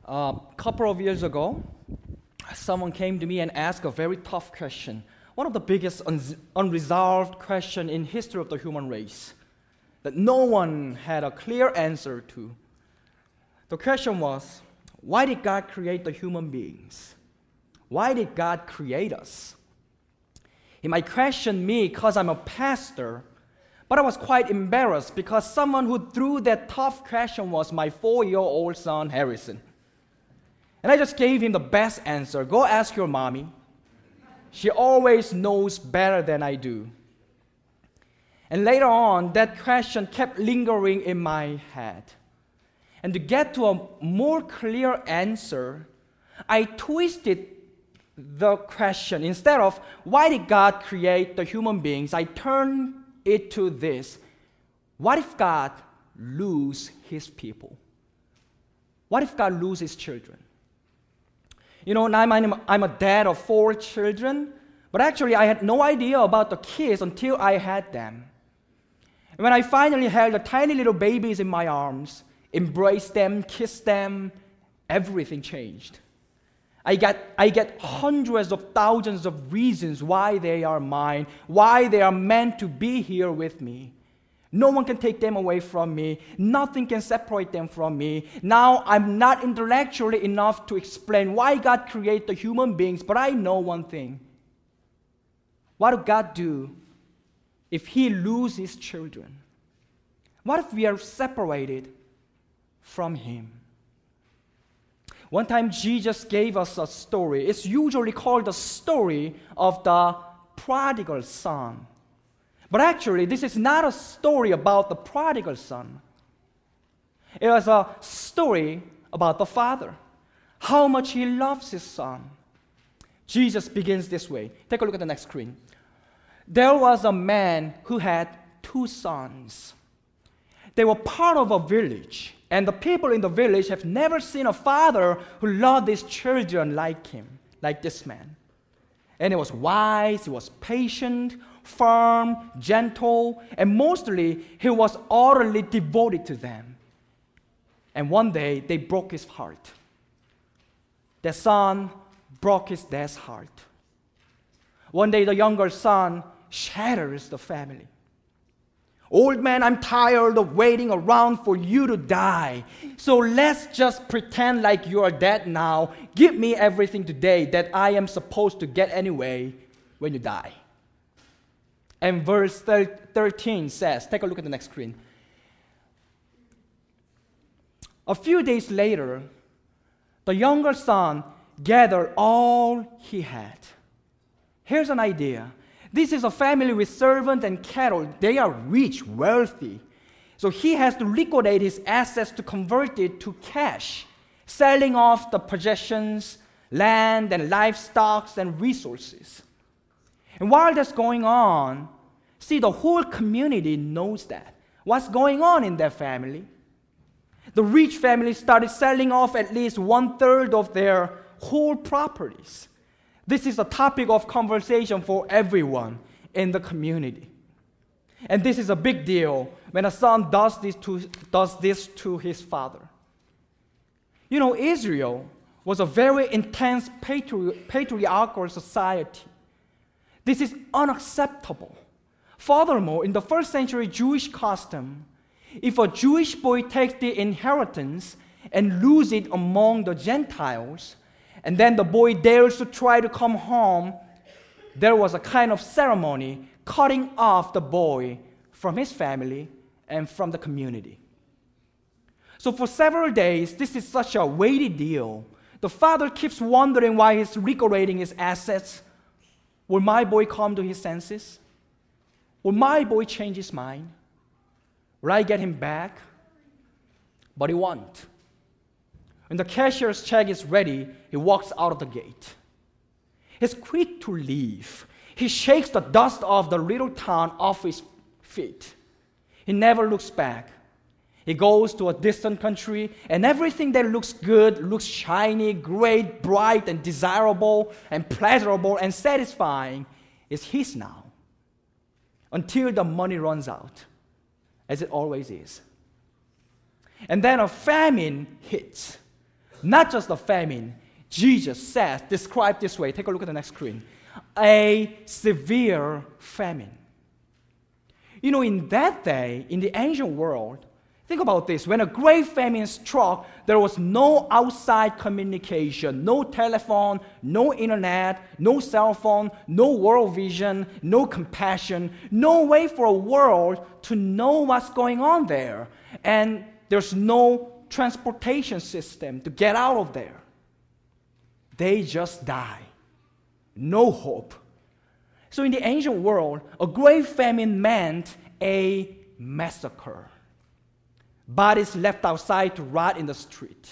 A couple of years ago, someone came to me and asked a very tough question, one of the biggest unresolved questions in history of the human race that no one had a clear answer to. The question was, why did God create the human beings? Why did God create us? He might question me because I'm a pastor, but I was quite embarrassed because someone who threw that tough question was my 4-year-old son, Harrison. And I just gave him the best answer. Go ask your mommy. She always knows better than I do. And later on, that question kept lingering in my head. And to get to a more clear answer, I twisted the question. Instead of, why did God create the human beings? I turned it to this. What if God loses his people? What if God loses children? You know, now I'm a dad of 4 children, but actually I had no idea about the kids until I had them. And when I finally held the tiny little babies in my arms, embraced them, kissed them, everything changed. I get hundreds of thousands of reasons why they are mine, why they are meant to be here with me. No one can take them away from me. Nothing can separate them from me. Now, I'm not intellectually enough to explain why God created the human beings, but I know one thing. What would God do if he loses children? What if we are separated from him? One time, Jesus gave us a story. It's usually called the story of the prodigal son. But actually, this is not a story about the prodigal son. It was a story about the father, how much he loves his son. Jesus begins this way. Take a look at the next screen. There was a man who had 2 sons. They were part of a village, and the people in the village have never seen a father who loved his children like him, like this man. And he was wise, he was patient, firm, gentle, and mostly he was utterly devoted to them. And one day they broke his heart. The son broke his dad's heart. One day the younger son shatters the family. Old man, I'm tired of waiting around for you to die. So let's just pretend like you are dead now. Give me everything today that I am supposed to get anyway when you die. And verse 13 says, take a look at the next screen. A few days later, the younger son gathered all he had. Here's an idea. This is a family with servants and cattle. They are rich, wealthy. So he has to liquidate his assets to convert it to cash, selling off the possessions, land and livestock and resources. And while that's going on, see, the whole community knows that. What's going on in their family? The rich family started selling off at least 1/3 of their whole properties. This is a topic of conversation for everyone in the community. And this is a big deal when a son does this to his father. You know, Israel was a very intense patriarchal society. This is unacceptable. Furthermore, in the first century Jewish custom, if a Jewish boy takes the inheritance and loses it among the Gentiles, and then the boy dares to try to come home, there was a kind of ceremony cutting off the boy from his family and from the community. So for several days, this is such a weighty deal. The father keeps wondering why he's liquidating his assets. Will my boy come to his senses? Will my boy change his mind? Will I get him back? But he won't. When the cashier's check is ready, he walks out of the gate. He's quick to leave. He shakes the dust of the little town off his feet. He never looks back. He goes to a distant country, and everything that looks good, looks shiny, great, bright, and desirable, and pleasurable, and satisfying is his now, until the money runs out, as it always is. And then a famine hits. Not just a famine. Jesus says, described this way. Take a look at the next screen. A severe famine. You know, in that day, in the ancient world, think about this. When a great famine struck, there was no outside communication, no telephone, no internet, no cell phone, no world vision, no compassion, no way for a world to know what's going on there. And there's no transportation system to get out of there. They just die. No hope. So in the ancient world, a great famine meant a massacre. Bodies left outside to rot in the street.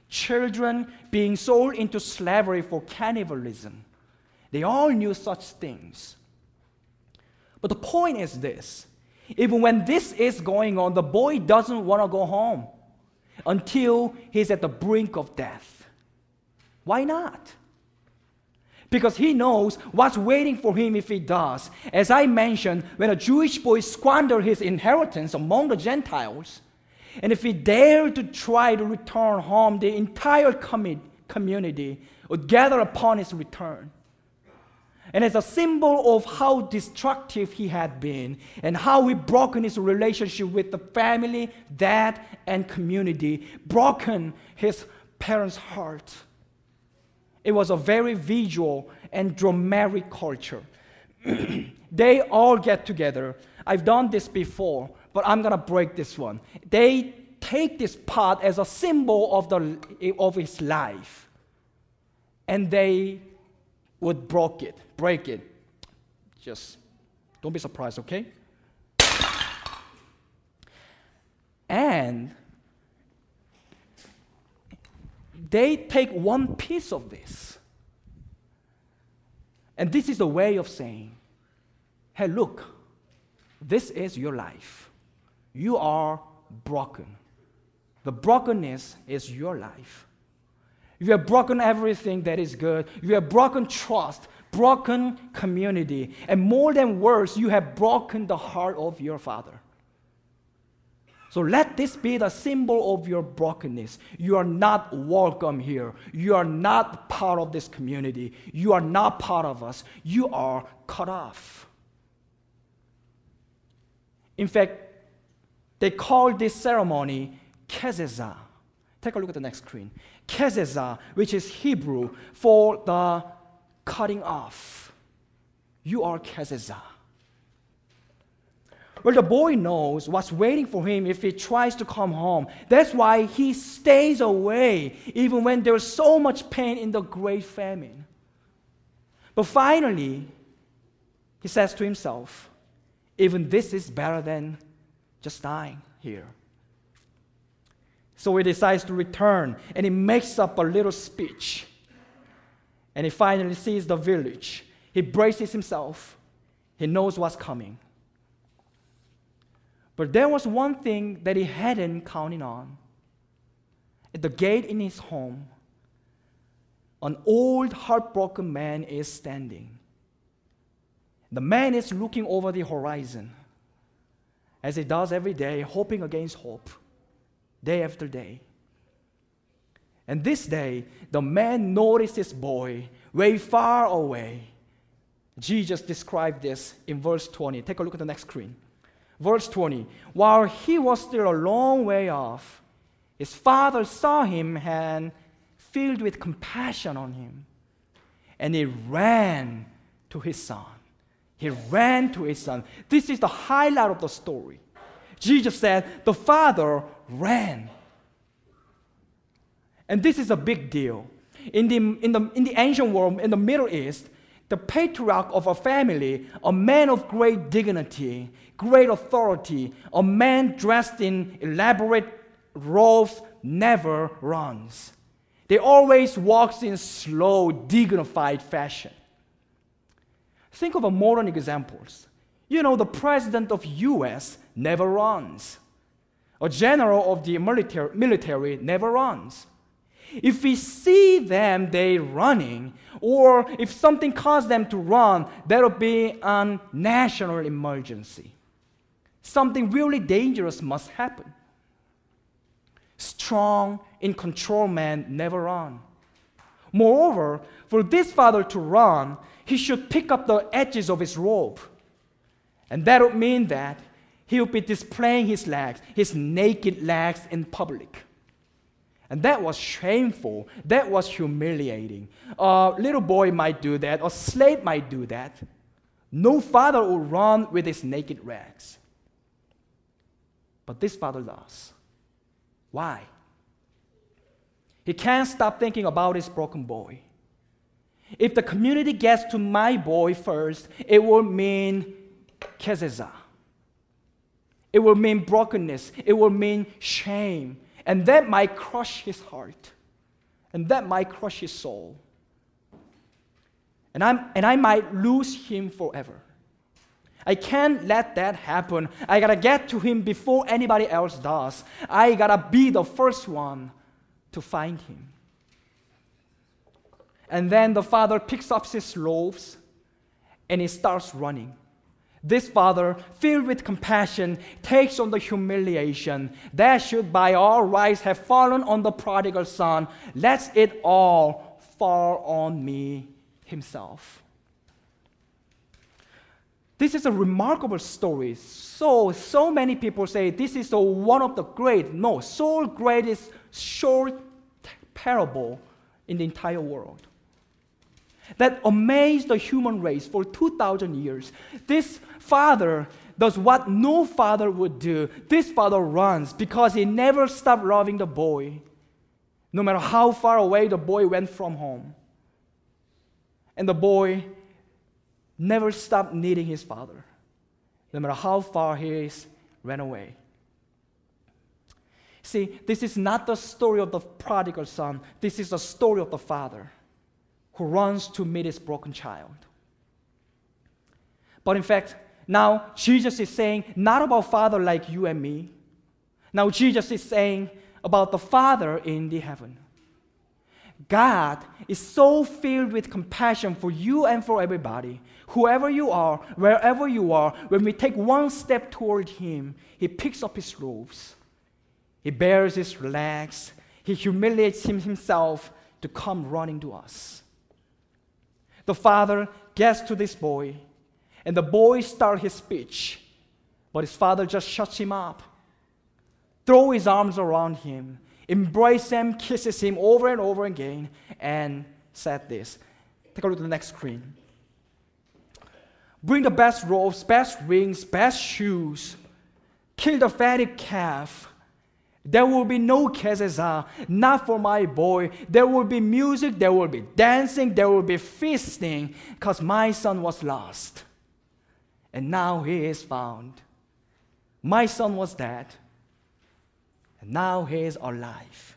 Children being sold into slavery for cannibalism. They all knew such things. But the point is this. Even when this is going on, the boy doesn't want to go home until he's at the brink of death. Why not? Because he knows what's waiting for him if he does. As I mentioned, when a Jewish boy squandered his inheritance among the Gentiles, and if he dared to try to return home, the entire community would gather upon his return. And as a symbol of how destructive he had been and how he broken his relationship with the family, dad, and community, broken his parents' heart. It was a very visual and dramatic culture. They all get together. I've done this before, but I'm going to break this one. They take this pot as a symbol of his life, and they would break it. Just don't be surprised, okay? And they take one piece of this, and this is a way of saying, hey, look, this is your life. You are broken. The brokenness is your life. You have broken everything that is good. You have broken trust, broken community, and more than words, you have broken the heart of your Father. So let this be the symbol of your brokenness. You are not welcome here. You are not part of this community. You are not part of us. You are cut off. In fact, they call this ceremony kezezah. Take a look at the next screen. Kezezah, which is Hebrew for the cutting off. You are kezezah. Well, the boy knows what's waiting for him if he tries to come home. That's why he stays away, even when there's so much pain in the great famine. But finally, he says to himself, even this is better than just dying here. So he decides to return, and he makes up a little speech. And he finally sees the village. He braces himself. He knows what's coming. But there was one thing that he hadn't counted on. At the gate in his home, an old, heartbroken man is standing. The man is looking over the horizon, as he does every day, hoping against hope, day after day. And this day, the man noticed this boy way far away. Jesus described this in verse 20. Take a look at the next screen. Verse 20, while he was still a long way off, his father saw him and filled with compassion on him. And he ran to his son. He ran to his son. This is the highlight of the story. Jesus said, the father ran. And this is a big deal. In the ancient world, in the Middle East, the patriarch of a family, a man of great dignity, great authority, a man dressed in elaborate robes, never runs. They always walks in slow, dignified fashion. Think of a modern examples. You know, the president of U.S. never runs. A general of the military never runs. If we see them, they running, or if something caused them to run, that would be a national emergency. Something really dangerous must happen. Strong, in control man never run. Moreover, for this father to run, he should pick up the edges of his robe. And that would mean that he would be displaying his legs, his naked legs in public. And that was shameful. That was humiliating. A little boy might do that. A slave might do that. No father would run with his naked legs. But this father does. Why? He can't stop thinking about his broken boy. If the community gets to my boy first, it will mean kezeza. It will mean brokenness. It will mean shame. And that might crush his heart. And that might crush his soul. And I might lose him forever. I can't let that happen. I gotta get to him before anybody else does. I gotta be the first one to find him. And then the father picks up his loaves and he starts running. This father, filled with compassion, takes on the humiliation that should by all rights have fallen on the prodigal son, lets it all fall on me himself. This is a remarkable story. So many people say this is one of the great, no, so greatest short parable in the entire world that amazed the human race for 2,000 years. This father does what no father would do. This father runs because he never stopped loving the boy, no matter how far away the boy went from home. And the boy never stopped needing his father, no matter how far he ran away. See, this is not the story of the prodigal son. This is the story of the father who runs to meet his broken child. But in fact, now Jesus is saying not about father like you and me. Now Jesus is saying about the Father in the heaven. God is so filled with compassion for you and for everybody. Whoever you are, wherever you are, when we take one step toward Him, He picks up His robes. He bears His legs. He humiliates Himself to come running to us. The father gets to this boy, and the boy starts his speech, but his father just shuts him up, throws his arms around him, embraces him, kisses him over and over again, and said this. Take a look at the next screen. Bring the best robes, best rings, best shoes. Kill the fatted calf. There will be no kezeza, not for my boy. There will be music, there will be dancing, there will be feasting, because my son was lost, and now he is found. My son was dead, and now he is alive.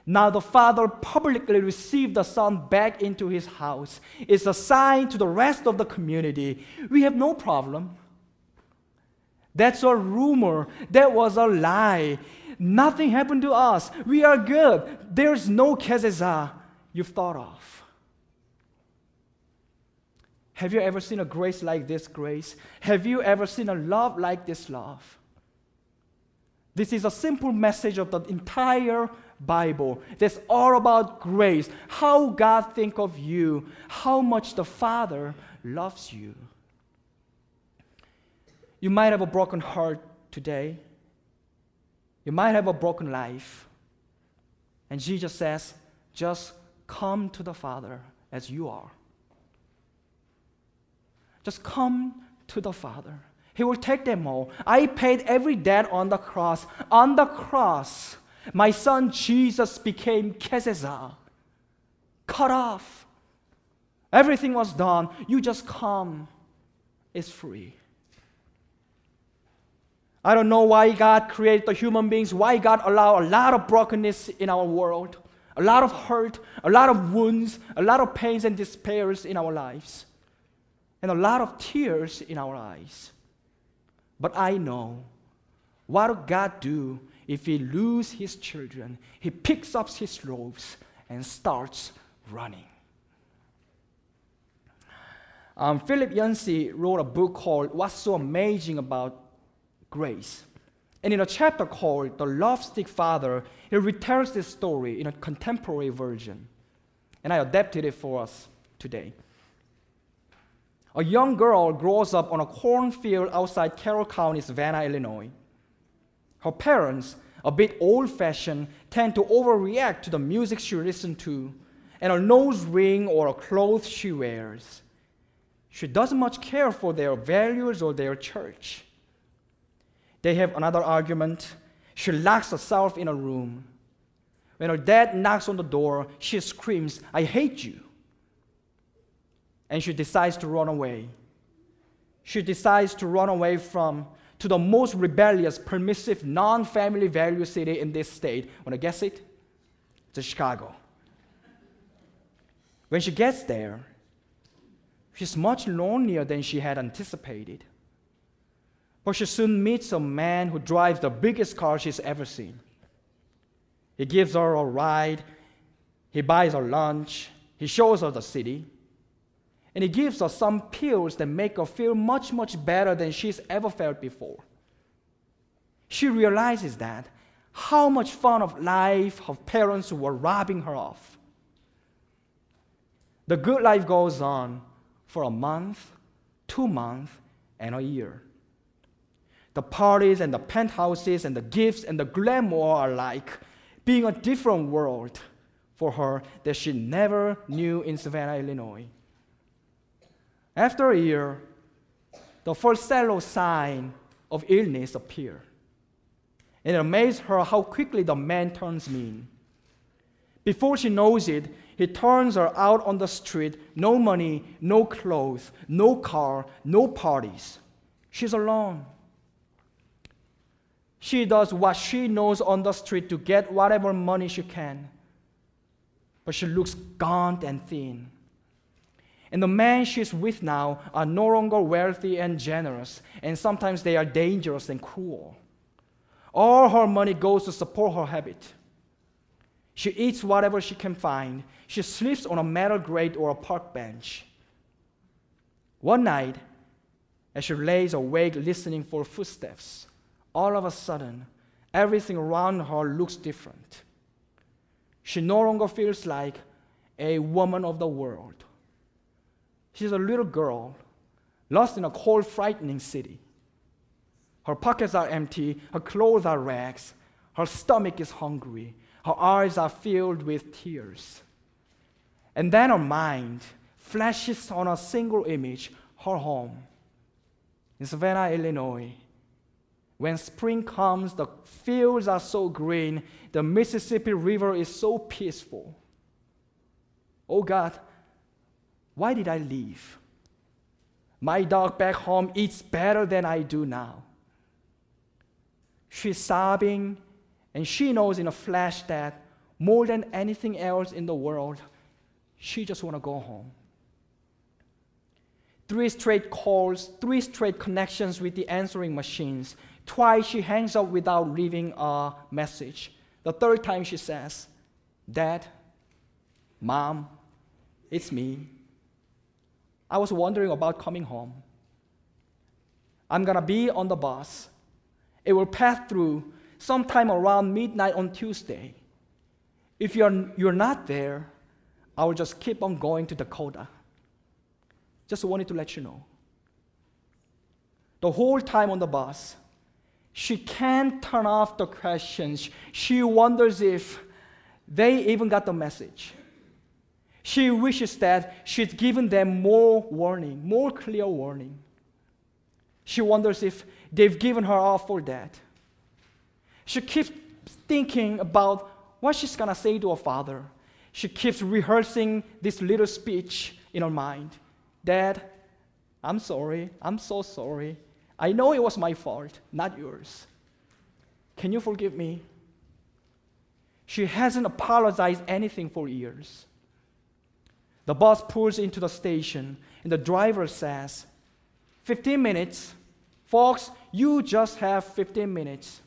Now the father publicly received the son back into his house. It's a sign to the rest of the community. We have no problem. That's a rumor. That was a lie. Nothing happened to us. We are good. There's no kezeza you've thought of. Have you ever seen a grace like this grace? Have you ever seen a love like this love? This is a simple message of the entire Bible. That's all about grace. How God thinks of you. How much the Father loves you. You might have a broken heart today. You might have a broken life. And Jesus says, just come to the Father as you are. Just come to the Father. He will take them all. I paid every debt on the cross. On the cross, my son Jesus became kezeza, cut off. Everything was done. You just come. It's free. I don't know why God created the human beings, why God allowed a lot of brokenness in our world, a lot of hurt, a lot of wounds, a lot of pains and despairs in our lives, and a lot of tears in our eyes. But I know, what would God do if He loses His children? He picks up His robes and starts running. Philip Yancey wrote a book called What's So Amazing About Grace. And in a chapter called The Lovesick Father, he retells this story in a contemporary version. And I adapted it for us today. A young girl grows up on a cornfield outside Carroll County, Savannah, Illinois. Her parents, a bit old-fashioned, tend to overreact to the music she listens to and a nose ring or a clothes she wears. She doesn't much care for their values or their church. They have another argument. She locks herself in a room. When her dad knocks on the door, she screams, "I hate you." And she decides to run away. She decides to run away to the most rebellious, permissive, non-family value city in this state. Want to guess it? It's Chicago. When she gets there, she's much lonelier than she had anticipated. But she soon meets a man who drives the biggest car she's ever seen. He gives her a ride, he buys her lunch, he shows her the city, and he gives her some pills that make her feel much, much better than she's ever felt before. She realizes that how much fun of life her parents were robbing her of. The good life goes on for a month, 2 months, and a year. The parties and the penthouses and the gifts and the glamour are like being a different world for her that she never knew in Savannah, Illinois. After a year, the first sallow sign of illness appeared. And it amazed her how quickly the man turns mean. Before she knows it, he turns her out on the street, no money, no clothes, no car, no parties. She's alone. She does what she knows on the street to get whatever money she can. But she looks gaunt and thin. And the men she's with now are no longer wealthy and generous, and sometimes they are dangerous and cruel. All her money goes to support her habit. She eats whatever she can find. She sleeps on a metal grate or a park bench. One night, as she lays awake listening for footsteps, all of a sudden, everything around her looks different. She no longer feels like a woman of the world. She's a little girl, lost in a cold, frightening city. Her pockets are empty, her clothes are rags, her stomach is hungry, her eyes are filled with tears. And then her mind flashes on a single image, her home. In Savannah, Illinois, when spring comes, the fields are so green, the Mississippi River is so peaceful. Oh God, why did I leave? My dog back home eats better than I do now. She's sobbing, and she knows in a flash that more than anything else in the world, she just wants to go home. 3 straight calls, 3 straight connections with the answering machines. Twice she hangs up without leaving a message. The 3rd time she says, "Dad, Mom, it's me. I was wondering about coming home. I'm gonna be on the bus. It will pass through sometime around midnight on Tuesday. If you're not there, I will just keep on going to Dakota. Just wanted to let you know." The whole time on the bus, she can't turn off the questions. She wonders if they even got the message. She wishes that she'd given them more warning, more clear warning. She wonders if they've given her all for that. She keeps thinking about what she's gonna say to her father. She keeps rehearsing this little speech in her mind. "Dad, I'm sorry. I'm so sorry. I know it was my fault, not yours. Can you forgive me?" She hasn't apologized anything for years. The bus pulls into the station, and the driver says, 15 minutes. Folks, you just have 15 minutes.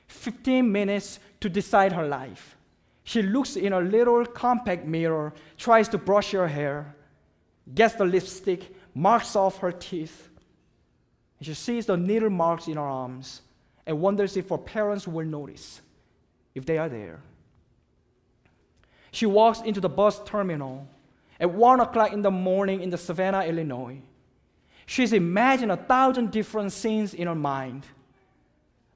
15 minutes to decide her life. She looks in a little compact mirror, tries to brush her hair, gets the lipstick, marks off her teeth. And she sees the needle marks in her arms. and wonders if her parents will notice if they are there. She walks into the bus terminal at 1 o'clock in the morning in the Savannah, Illinois. She's imagined 1,000 different scenes in her mind,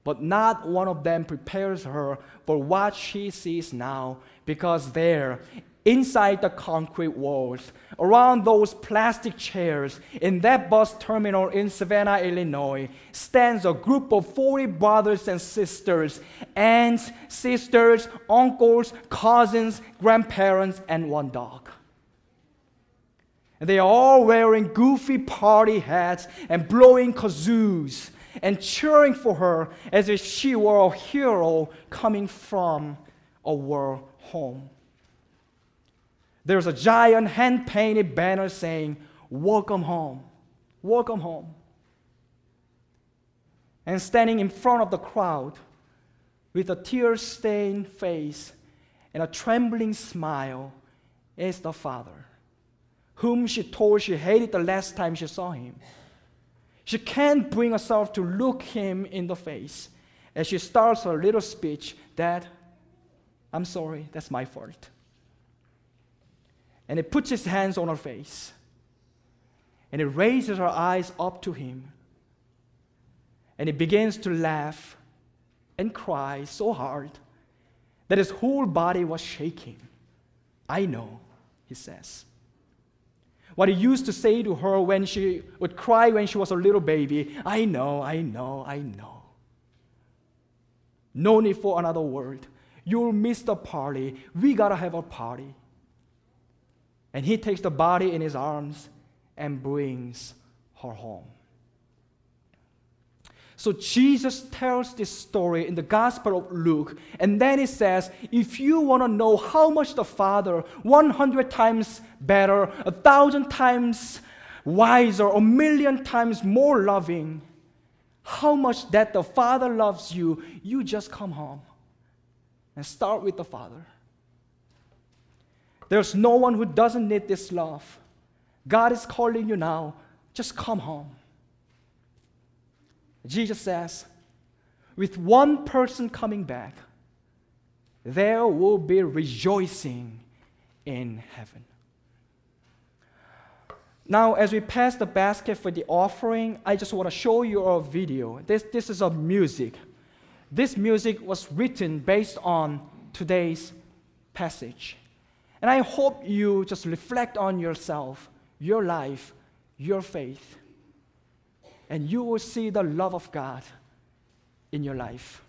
but not one of them prepares her for what she sees now, because there, inside the concrete walls, around those plastic chairs, in that bus terminal in Savannah, Illinois, stands a group of 40 brothers and sisters, aunts, sisters, uncles, cousins, grandparents, and one dog. And they are all wearing goofy party hats and blowing kazoos and cheering for her as if she were a hero coming from a war home. There's a giant hand-painted banner saying, "Welcome home, welcome home." And standing in front of the crowd with a tear-stained face and a trembling smile is the father, whom she told she hated the last time she saw him. She can't bring herself to look him in the face as she starts her little speech, "Dad, I'm sorry, that's my fault." And he puts his hands on her face, and he raises her eyes up to him, and he begins to laugh and cry so hard that his whole body was shaking. "I know," he says. What he used to say to her when she would cry when she was a little baby, "I know, I know, I know. No need for another word. You'll miss the party. We gotta have a party." And he takes the body in his arms and brings her home. So Jesus tells this story in the Gospel of Luke, and then he says, if you want to know how much the Father, 100 times better, 1,000 times wiser, 1,000,000 times more loving, how much that the Father loves you, you just come home and start with the Father. There's no one who doesn't need this love. God is calling you now, just come home. Jesus says, with one person coming back, there will be rejoicing in heaven. Now, as we pass the basket for the offering, I just want to show you a video. This is a music. This music was written based on today's passage. And I hope you just reflect on yourself, your life, your faith, and you will see the love of God in your life.